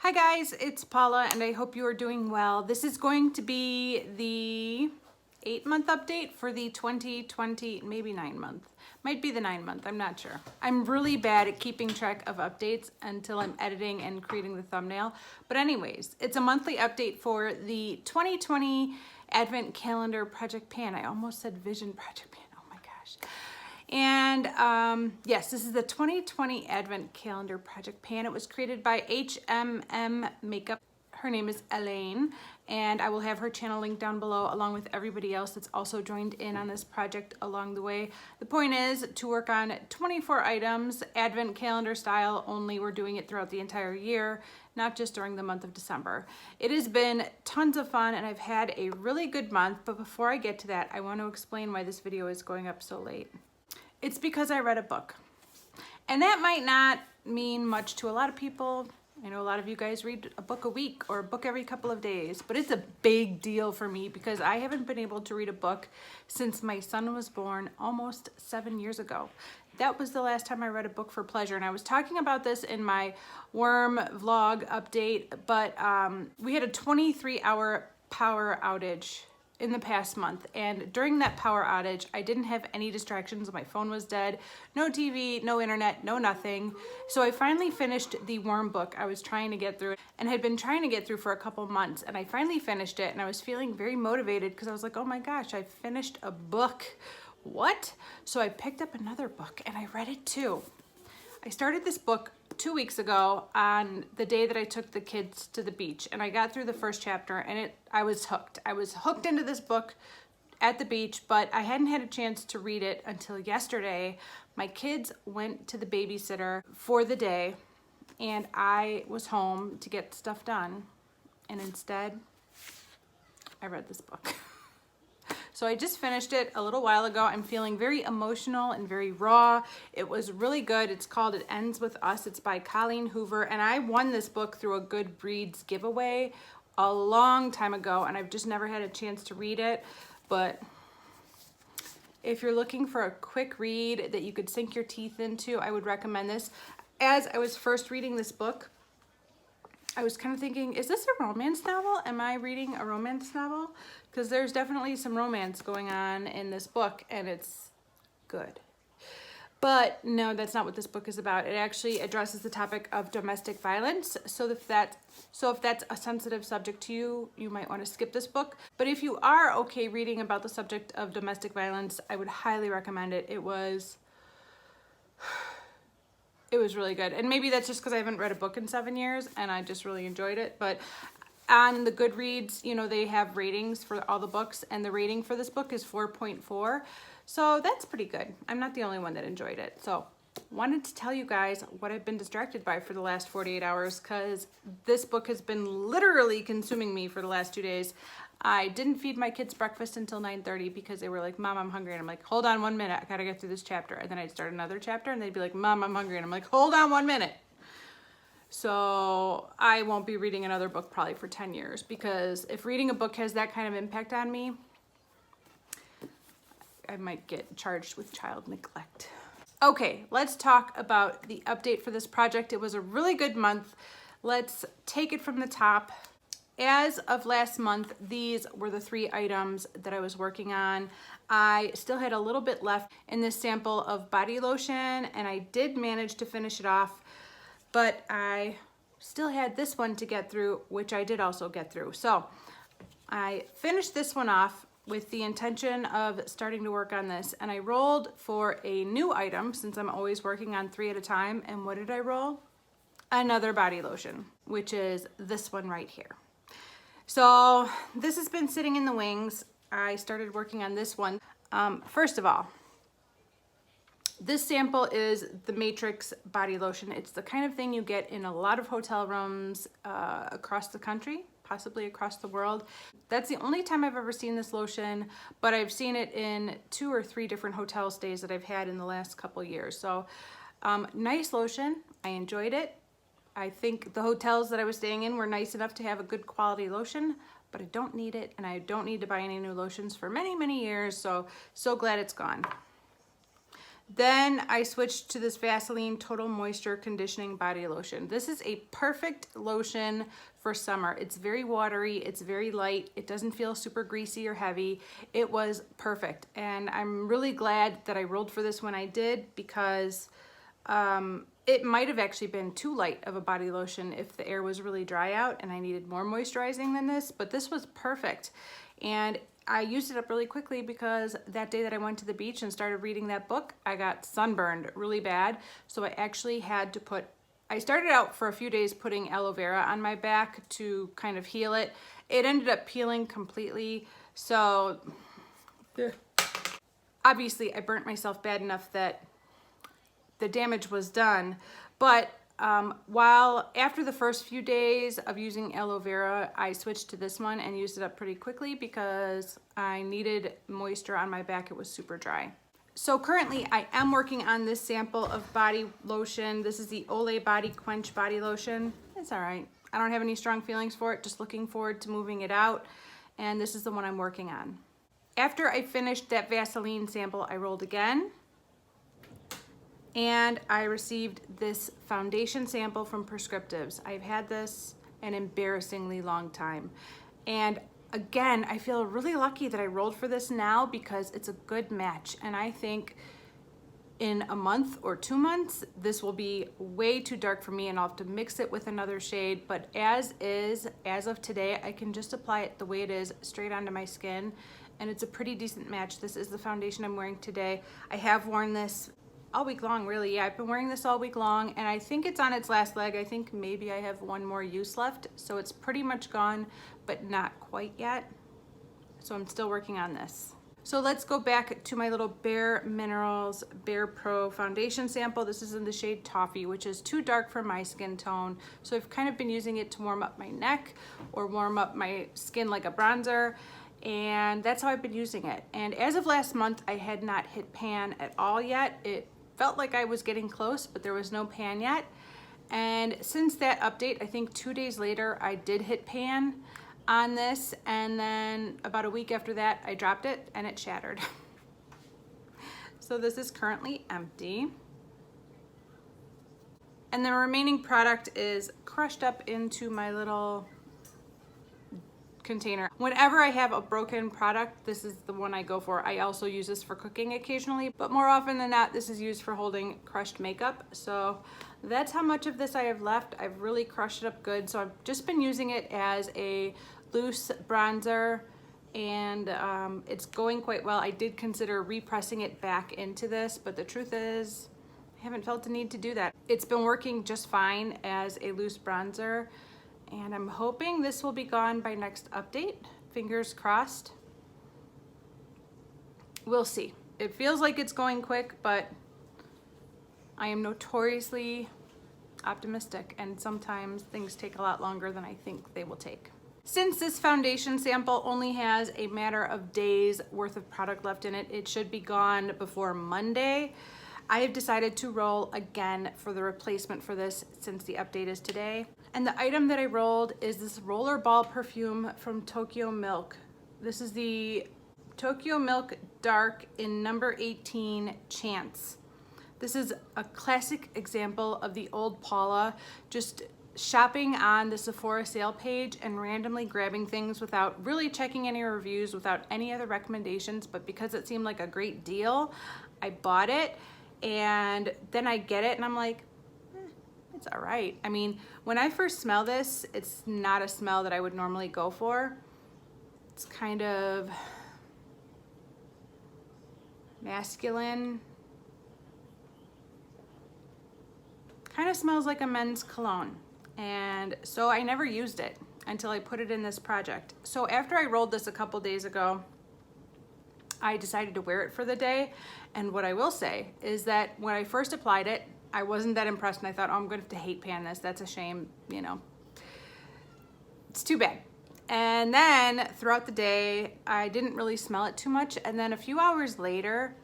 Hi guys, it's Paula and I hope you are doing well. This is going to be the 8-month update for the 2020, maybe 9-month. Might be the 9-month, I'm not sure. I'm really bad at keeping track of updates until I'm editing and creating the thumbnail. But anyways, it's a monthly update for the 2020 Advent Calendar Project Pan. I almost said Vision Project Pan, oh my gosh. And yes, this is the 2020 Advent Calendar Project Pan. It was created by HMM Makeup. Her name is Hèléne, and I will have her channel linked down below along with everybody else that's also joined in on this project along the way. The point is to work on 24 items, Advent calendar style only. We're doing it throughout the entire year, not just during the month of December. It has been tons of fun and I've had a really good month, but before I get to that, I want to explain why this video is going up so late. It's because I read a book. And that might not mean much to a lot of people. I know a lot of you guys read a book a week or a book every couple of days, but it's a big deal for me because I haven't been able to read a book since my son was born almost 7 years ago. That was the last time I read a book for pleasure. And I was talking about this in my worm vlog update, but we had a 23-hour power outage in the past month, and during that power outage I didn't have any distractions. My phone was dead, no TV, no internet, no nothing. So I finally finished the worm book I was trying to get through and had been trying to get through for a couple months, and I finally finished it and I was feeling very motivated because I was like, oh my gosh, I finished a book. What? So I picked up another book and I read it too. I started this book 2 weeks ago on the day that I took the kids to the beach, and I got through the first chapter and I was hooked. I was hooked into this book at the beach, but I hadn't had a chance to read it until yesterday. My kids went to the babysitter for the day and I was home to get stuff done, and instead I read this book. So I just finished it a little while ago. I'm feeling very emotional and very raw. It was really good. It's called It Ends With Us. It's by Colleen Hoover, and I won this book through a Goodreads giveaway a long time ago, and I've just never had a chance to read it. But if you're looking for a quick read that you could sink your teeth into, I would recommend this. As I was first reading this book, I was kind of thinking, is this a romance novel? Am I reading a romance novel? Because there's definitely some romance going on in this book and it's good. But no, that's not what this book is about. It actually addresses the topic of domestic violence. So if that's a sensitive subject to you, you might want to skip this book. But if you are okay reading about the subject of domestic violence, I would highly recommend it. It was really good. And maybe that's just because I haven't read a book in 7 years and I just really enjoyed it. But on the Goodreads, you know, they have ratings for all the books, and the rating for this book is 4.4. So that's pretty good. I'm not the only one that enjoyed it. So wanted to tell you guys what I've been distracted by for the last 48 hours because this book has been literally consuming me for the last 2 days. I didn't feed my kids breakfast until 9:30 because they were like, Mom, I'm hungry. And I'm like, hold on 1 minute. I gotta get through this chapter. And then I'd start another chapter and they'd be like, Mom, I'm hungry. And I'm like, hold on 1 minute. So I won't be reading another book probably for 10 years because if reading a book has that kind of impact on me, I might get charged with child neglect. Okay, let's talk about the update for this project. It was a really good month. Let's take it from the top. As of last month, these were the 3 items that I was working on. I still had a little bit left in this sample of body lotion, and I did manage to finish it off, but I still had this one to get through, which I did also get through. So I finished this one off with the intention of starting to work on this, and I rolled for a new item since I'm always working on 3 at a time. And what did I roll? Another body lotion, which is this one right here. So this has been sitting in the wings. I started working on this one. First of all, this sample is the Matrix body lotion. It's the kind of thing you get in a lot of hotel rooms across the country, possibly across the world. That's the only time I've ever seen this lotion, but I've seen it in 2 or 3 different hotel stays that I've had in the last couple years. So nice lotion. I enjoyed it. I think the hotels that I was staying in were nice enough to have a good quality lotion, but I don't need it, and I don't need to buy any new lotions for many, many years, so glad it's gone. Then I switched to this Vaseline Total Moisture Conditioning Body Lotion. This is a perfect lotion for summer. It's very watery, it's very light, it doesn't feel super greasy or heavy. It was perfect, and I'm really glad that I rolled for this when I did, because it might have actually been too light of a body lotion if the air was really dry out and I needed more moisturizing than this, but this was perfect. And I used it up really quickly because that day that I went to the beach and started reading that book, I got sunburned really bad. So I actually had to I started out for a few days putting aloe vera on my back to kind of heal it. It ended up peeling completely. So obviously I burnt myself bad enough that the damage was done. But while after the first few days of using aloe vera, I switched to this one and used it up pretty quickly because I needed moisture on my back. It was super dry. So currently I am working on this sample of body lotion. This is the Olay Body Quench Body Lotion. It's all right. I don't have any strong feelings for it, just looking forward to moving it out. And this is the one I'm working on. After I finished that Vaseline sample, I rolled again. And I received this foundation sample from Prescriptives. I've had this an embarrassingly long time. And again, I feel really lucky that I rolled for this now because it's a good match. And I think in a month or 2 months, this will be way too dark for me and I'll have to mix it with another shade. But as is, as of today, I can just apply it the way it is straight onto my skin. And it's a pretty decent match. This is the foundation I'm wearing today. I have worn this all week long, really. Yeah, I've been wearing this all week long and I think it's on its last leg. I think maybe I have one more use left. So it's pretty much gone, but not quite yet. So I'm still working on this. So let's go back to my little Bare Minerals Bare Pro foundation sample. This is in the shade Toffee, which is too dark for my skin tone. So I've kind of been using it to warm up my neck or warm up my skin like a bronzer. And that's how I've been using it. And as of last month, I had not hit pan at all yet. It felt like I was getting close, but there was no pan yet. And since that update, I think 2 days later, I did hit pan on this. And then about a week after that, I dropped it and it shattered. So this is currently empty. And the remaining product is crushed up into my little container. Whenever I have a broken product, this is the one I go for. I also use this for cooking occasionally, but more often than not, this is used for holding crushed makeup. So that's how much of this I have left. I've really crushed it up good. So I've just been using it as a loose bronzer and it's going quite well. I did consider repressing it back into this, but the truth is I haven't felt the need to do that. It's been working just fine as a loose bronzer. And I'm hoping this will be gone by next update. Fingers crossed. We'll see. It feels like it's going quick, but I am notoriously optimistic, and sometimes things take a lot longer than I think they will take. Since this foundation sample only has a matter of days worth of product left in it, it should be gone before Monday. I have decided to roll again for the replacement for this since the update is today. And the item that I rolled is this rollerball perfume from Tokyo Milk. This is the Tokyo Milk Dark in number 18 Chance. This is a classic example of the old Paula just shopping on the Sephora sale page and randomly grabbing things without really checking any reviews, without any other recommendations, but because it seemed like a great deal, I bought it. And then I get it and I'm like, it's all right. I mean, when I first smell this, it's not a smell that I would normally go for. It's kind of masculine. Kind of smells like a men's cologne. And so I never used it until I put it in this project. So after I rolled this a couple days ago, I decided to wear it for the day. And what I will say is that when I first applied it, I wasn't that impressed and I thought, oh, I'm going to have to hate pan this. That's a shame, you know. It's too bad. And then throughout the day, I didn't really smell it too much. And then a few hours later,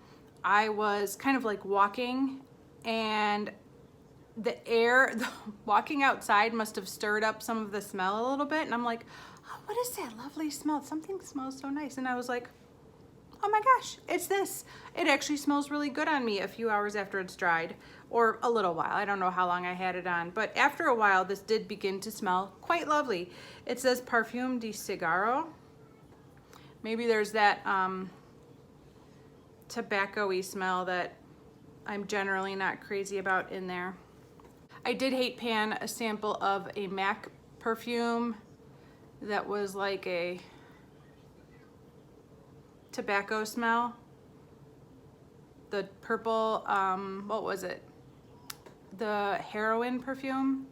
I was kind of like walking and the air, walking outside must have stirred up some of the smell a little bit. And I'm like, oh, what is that lovely smell? Something smells so nice. And I was like, oh my gosh, it's this. It actually smells really good on me a few hours after it's dried, or a little while. I don't know how long I had it on, but after a while, this did begin to smell quite lovely. It says Perfume de Cigarro. Maybe there's that tobacco-y smell that I'm generally not crazy about in there. I did hate pan a sample of a MAC perfume that was like a tobacco smell. The purple, what was it? The heroin perfume.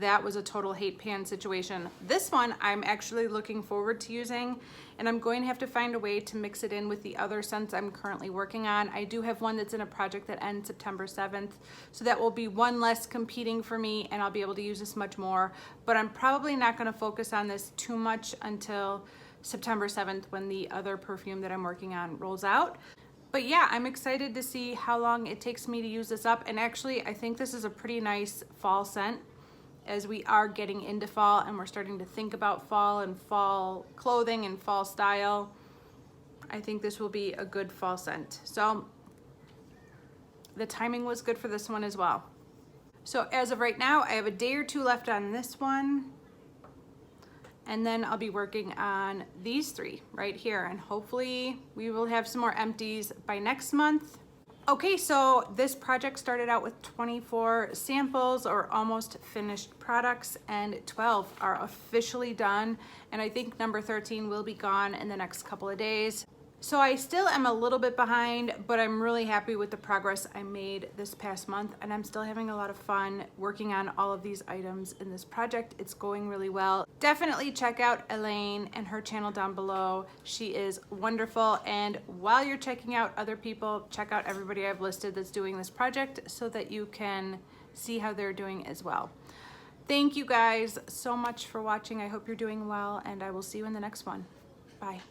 That was a total hate pan situation. This one I'm actually looking forward to using, and I'm going to have to find a way to mix it in with the other scents I'm currently working on. I do have one that's in a project that ends September 7th, so that will be one less competing for me, and I'll be able to use this much more, but I'm probably not gonna focus on this too much until September 7th when the other perfume that I'm working on rolls out. But yeah, I'm excited to see how long it takes me to use this up, and actually I think this is a pretty nice fall scent. As we are getting into fall and we're starting to think about fall and fall clothing and fall style, I think this will be a good fall scent. So the timing was good for this one as well. So as of right now, I have a day or two left on this one, and then I'll be working on these three right here, and hopefully we will have some more empties by next month. Okay, so this project started out with 24 samples or almost finished products, and 12 are officially done, and I think number 13 will be gone in the next couple of days. So I still am a little bit behind, but I'm really happy with the progress I made this past month, and I'm still having a lot of fun working on all of these items in this project. It's going really well. Definitely check out Hèléne and her channel down below. She is wonderful, and while you're checking out other people, check out everybody I've listed that's doing this project so that you can see how they're doing as well. Thank you guys so much for watching. I hope you're doing well, and I will see you in the next one. Bye.